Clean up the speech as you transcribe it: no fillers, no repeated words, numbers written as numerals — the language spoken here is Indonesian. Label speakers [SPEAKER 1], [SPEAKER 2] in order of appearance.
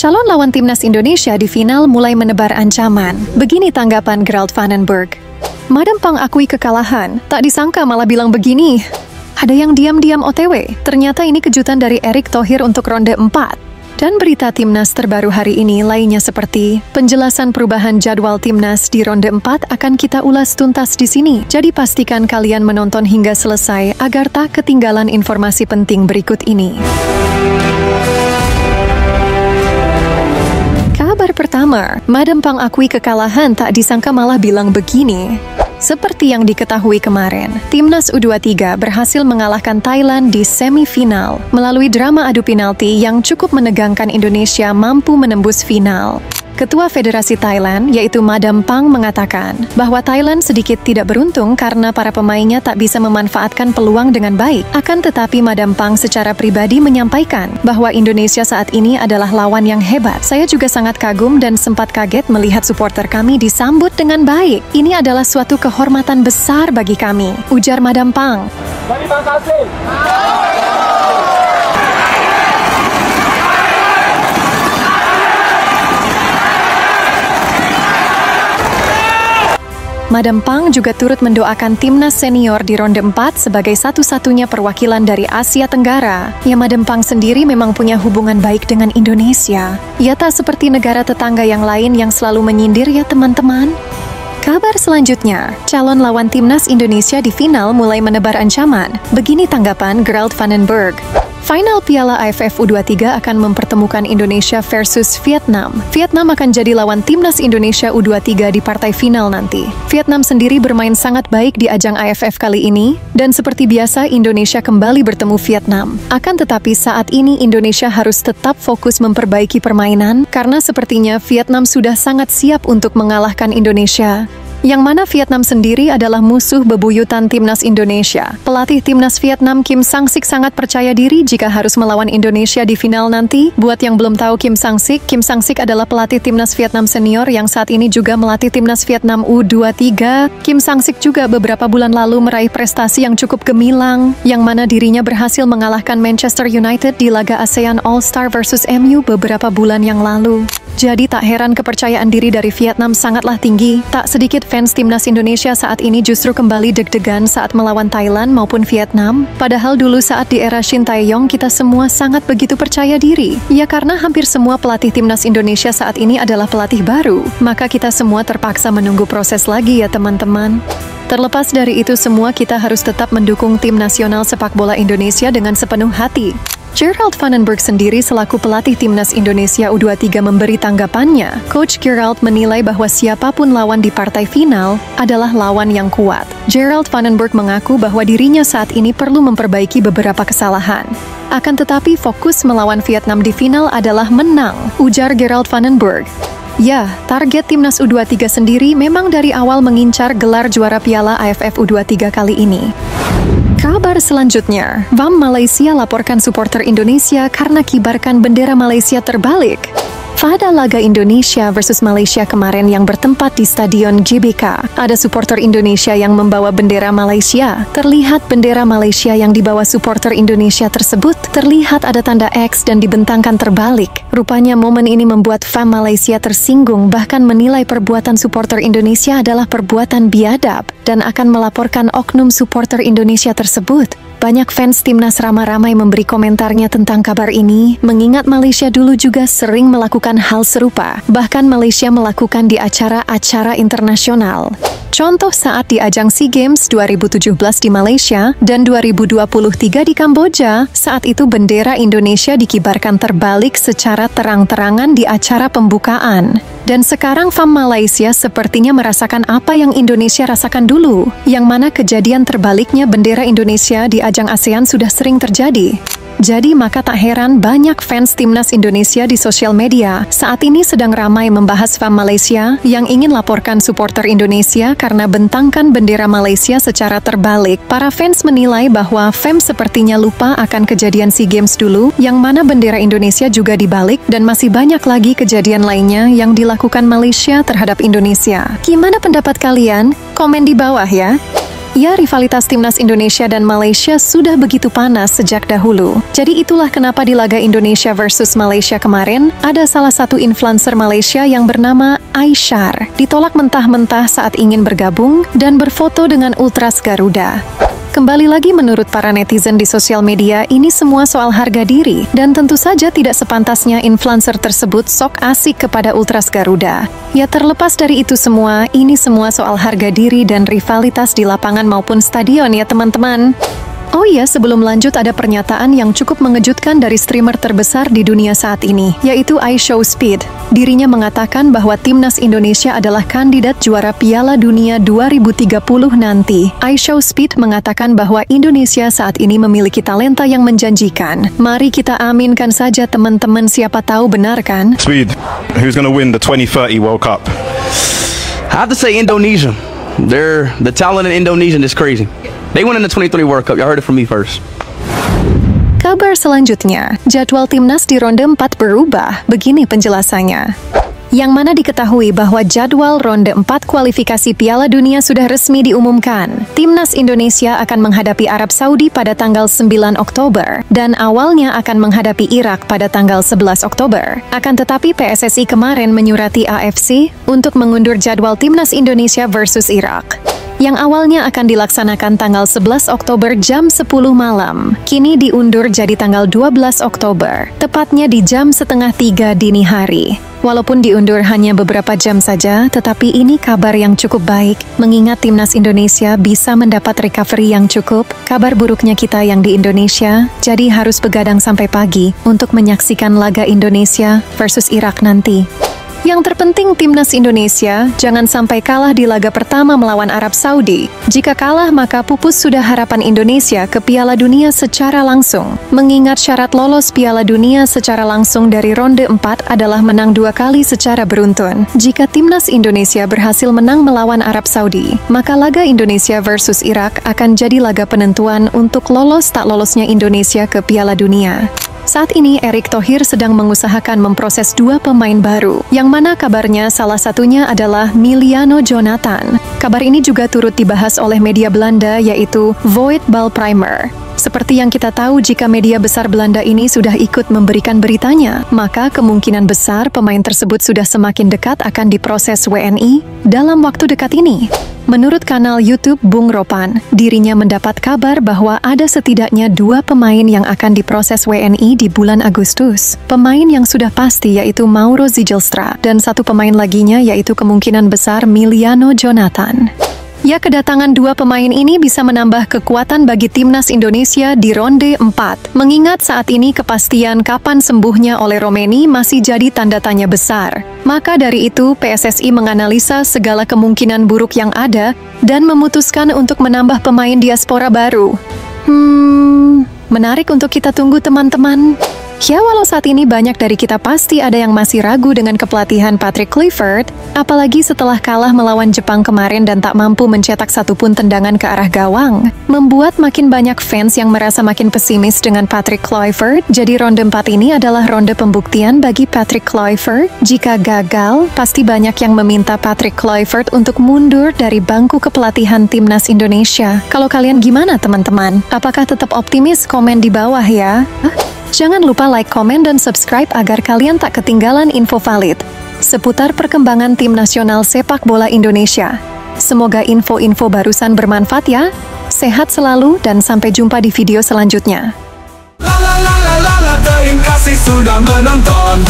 [SPEAKER 1] Calon lawan timnas Indonesia di final mulai menebar ancaman. Begini tanggapan Gerald Vandenberg. Madam Pang akui kekalahan, tak disangka malah bilang begini. Ada yang diam-diam OTW, ternyata ini kejutan dari Erick Thohir untuk ronde 4. Dan berita timnas terbaru hari ini lainnya seperti penjelasan perubahan jadwal timnas di ronde 4 akan kita ulas tuntas di sini. Jadi pastikan kalian menonton hingga selesai agar tak ketinggalan informasi penting berikut ini. Kabar pertama, Madam Pang akui kekalahan, tak disangka malah bilang begini. Seperti yang diketahui kemarin, Timnas U23 berhasil mengalahkan Thailand di semifinal melalui drama adu penalti yang cukup menegangkan. Indonesia mampu menembus final. Ketua Federasi Thailand, yaitu Madam Pang, mengatakan bahwa Thailand sedikit tidak beruntung karena para pemainnya tak bisa memanfaatkan peluang dengan baik. Akan tetapi Madam Pang secara pribadi menyampaikan bahwa Indonesia saat ini adalah lawan yang hebat. Saya juga sangat kagum dan sempat kaget melihat supporter kami disambut dengan baik. Ini adalah suatu kehormatan besar bagi kami, ujar Madam Pang.
[SPEAKER 2] Terima kasih.
[SPEAKER 1] Madam Pang juga turut mendoakan timnas senior di ronde 4 sebagai satu-satunya perwakilan dari Asia Tenggara. Ya, Madam Pang sendiri memang punya hubungan baik dengan Indonesia. Ya, tak seperti negara tetangga yang lain yang selalu menyindir ya teman-teman. Kabar selanjutnya, calon lawan timnas Indonesia di final mulai menebar ancaman. Begini tanggapan Gerald Vandenberg. Final Piala AFF U23 akan mempertemukan Indonesia versus Vietnam. Vietnam akan jadi lawan timnas Indonesia U23 di partai final nanti. Vietnam sendiri bermain sangat baik di ajang AFF kali ini, dan seperti biasa Indonesia kembali bertemu Vietnam. Akan tetapi saat ini Indonesia harus tetap fokus memperbaiki permainan, karena sepertinya Vietnam sudah sangat siap untuk mengalahkan Indonesia. Yang mana Vietnam sendiri adalah musuh bebuyutan timnas Indonesia. Pelatih timnas Vietnam Kim Sang-sik sangat percaya diri jika harus melawan Indonesia di final nanti. Buat yang belum tahu Kim Sang-sik adalah pelatih timnas Vietnam senior yang saat ini juga melatih timnas Vietnam U23. Kim Sang-sik juga beberapa bulan lalu meraih prestasi yang cukup gemilang, yang mana dirinya berhasil mengalahkan Manchester United di laga ASEAN All-Star vs MU beberapa bulan yang lalu. Jadi tak heran kepercayaan diri dari Vietnam sangatlah tinggi. Tak sedikit fans timnas Indonesia saat ini justru kembali deg-degan saat melawan Thailand maupun Vietnam. Padahal dulu saat di era Shin Tae-yong kita semua sangat begitu percaya diri. Ya, karena hampir semua pelatih timnas Indonesia saat ini adalah pelatih baru. Maka kita semua terpaksa menunggu proses lagi ya teman-teman. Terlepas dari itu semua, kita harus tetap mendukung tim nasional sepak bola Indonesia dengan sepenuh hati. Gerald Vandenberg sendiri selaku pelatih timnas Indonesia U23 memberi tanggapannya. Coach Gerald menilai bahwa siapapun lawan di partai final adalah lawan yang kuat. Gerald Vandenberg mengaku bahwa dirinya saat ini perlu memperbaiki beberapa kesalahan. Akan tetapi fokus melawan Vietnam di final adalah menang, ujar Gerald Vandenberg. Ya, target timnas U23 sendiri memang dari awal mengincar gelar juara Piala AFF U23 kali ini. Kabar selanjutnya, VAM Malaysia laporkan supporter Indonesia karena kibarkan bendera Malaysia terbalik. Pada laga Indonesia versus Malaysia kemarin yang bertempat di Stadion GBK, ada supporter Indonesia yang membawa bendera Malaysia. Terlihat bendera Malaysia yang dibawa supporter Indonesia tersebut, terlihat ada tanda X dan dibentangkan terbalik. Rupanya momen ini membuat fans Malaysia tersinggung, bahkan menilai perbuatan supporter Indonesia adalah perbuatan biadab dan akan melaporkan oknum supporter Indonesia tersebut. Banyak fans timnas ramai-ramai memberi komentarnya tentang kabar ini, mengingat Malaysia dulu juga sering melakukan hal serupa. Bahkan Malaysia melakukan di acara-acara internasional. Contoh saat di ajang SEA Games 2017 di Malaysia dan 2023 di Kamboja, saat itu bendera Indonesia dikibarkan terbalik secara terang-terangan di acara pembukaan. Dan sekarang fans Malaysia sepertinya merasakan apa yang Indonesia rasakan dulu, yang mana kejadian terbaliknya bendera Indonesia di ajang ASEAN sudah sering terjadi. Jadi maka tak heran banyak fans timnas Indonesia di sosial media saat ini sedang ramai membahas fans Malaysia yang ingin laporkan supporter Indonesia karena bentangkan bendera Malaysia secara terbalik. Para fans menilai bahwa fans sepertinya lupa akan kejadian SEA Games dulu, yang mana bendera Indonesia juga dibalik, dan masih banyak lagi kejadian lainnya yang dilakukan Malaysia terhadap Indonesia. Gimana pendapat kalian? Komen di bawah ya. Ya, rivalitas timnas Indonesia dan Malaysia sudah begitu panas sejak dahulu. Jadi itulah kenapa di laga Indonesia versus Malaysia kemarin, ada salah satu influencer Malaysia yang bernama Aisyar ditolak mentah-mentah saat ingin bergabung dan berfoto dengan Ultras Garuda. Kembali lagi menurut para netizen di sosial media, ini semua soal harga diri, dan tentu saja tidak sepantasnya influencer tersebut sok asik kepada Ultras Garuda. Ya, terlepas dari itu semua, ini semua soal harga diri dan rivalitas di lapangan maupun stadion ya teman-teman. Oh iya, sebelum lanjut ada pernyataan yang cukup mengejutkan dari streamer terbesar di dunia saat ini, yaitu iShowSpeed. Dirinya mengatakan bahwa timnas Indonesia adalah kandidat juara Piala Dunia 2030 nanti. iShowSpeed mengatakan bahwa Indonesia saat ini memiliki talenta yang menjanjikan. Mari kita aminkan saja teman-teman, siapa tahu benar kan?
[SPEAKER 2] Speed, who's gonna win the 2030 World Cup?
[SPEAKER 3] I have to say Indonesia. The talent in Indonesia is crazy. They won in the 2030 World Cup. Y'all heard it from me first.
[SPEAKER 1] Kabar selanjutnya, jadwal timnas di ronde 4 berubah. Begini penjelasannya. Yang mana diketahui bahwa jadwal ronde 4 kualifikasi Piala Dunia sudah resmi diumumkan. Timnas Indonesia akan menghadapi Arab Saudi pada tanggal 9 Oktober dan awalnya akan menghadapi Irak pada tanggal 11 Oktober. Akan tetapi PSSI kemarin menyurati AFC untuk mengundur jadwal timnas Indonesia versus Irak, yang awalnya akan dilaksanakan tanggal 11 Oktober jam 10 malam. Kini diundur jadi tanggal 12 Oktober, tepatnya di jam setengah 3 dini hari. Walaupun diundur hanya beberapa jam saja, tetapi ini kabar yang cukup baik, mengingat timnas Indonesia bisa mendapat recovery yang cukup. Kabar buruknya kita yang di Indonesia, jadi harus begadang sampai pagi untuk menyaksikan laga Indonesia versus Irak nanti. Yang terpenting timnas Indonesia jangan sampai kalah di laga pertama melawan Arab Saudi. Jika kalah maka pupus sudah harapan Indonesia ke Piala Dunia secara langsung. Mengingat syarat lolos Piala Dunia secara langsung dari ronde 4 adalah menang 2 kali secara beruntun. Jika timnas Indonesia berhasil menang melawan Arab Saudi, maka laga Indonesia versus Irak akan jadi laga penentuan untuk lolos tak lolosnya Indonesia ke Piala Dunia. Saat ini Erick Thohir sedang mengusahakan memproses 2 pemain baru, yang mana kabarnya salah satunya adalah Miliano Jonathan. Kabar ini juga turut dibahas oleh media Belanda, yaitu Voet Bal Primer. Seperti yang kita tahu, jika media besar Belanda ini sudah ikut memberikan beritanya, maka kemungkinan besar pemain tersebut sudah semakin dekat akan diproses WNI dalam waktu dekat ini. Menurut kanal YouTube Bung Ropan, dirinya mendapat kabar bahwa ada setidaknya 2 pemain yang akan diproses WNI di bulan Agustus. Pemain yang sudah pasti yaitu Mauro Zijlstra, dan 1 pemain laginya yaitu kemungkinan besar Miliano Jonathan. Ya, kedatangan 2 pemain ini bisa menambah kekuatan bagi timnas Indonesia di ronde 4. Mengingat saat ini kepastian kapan sembuhnya oleh Romeni masih jadi tanda tanya besar. Maka dari itu PSSI menganalisa segala kemungkinan buruk yang ada dan memutuskan untuk menambah pemain diaspora baru. Menarik untuk kita tunggu teman-teman. Ya, walau saat ini banyak dari kita pasti ada yang masih ragu dengan kepelatihan Patrick Kluivert, apalagi setelah kalah melawan Jepang kemarin dan tak mampu mencetak satupun tendangan ke arah gawang, membuat makin banyak fans yang merasa makin pesimis dengan Patrick Kluivert. Jadi ronde 4 ini adalah ronde pembuktian bagi Patrick Kluivert. Jika gagal, pasti banyak yang meminta Patrick Kluivert untuk mundur dari bangku kepelatihan timnas Indonesia. Kalau kalian gimana teman-teman? Apakah tetap optimis? Komen di bawah ya. Jangan lupa like, komen, dan subscribe agar kalian tak ketinggalan info valid seputar perkembangan tim nasional sepak bola Indonesia. Semoga info-info barusan bermanfaat ya. Sehat selalu dan sampai jumpa di video selanjutnya.
[SPEAKER 4] Terima kasih sudah menonton.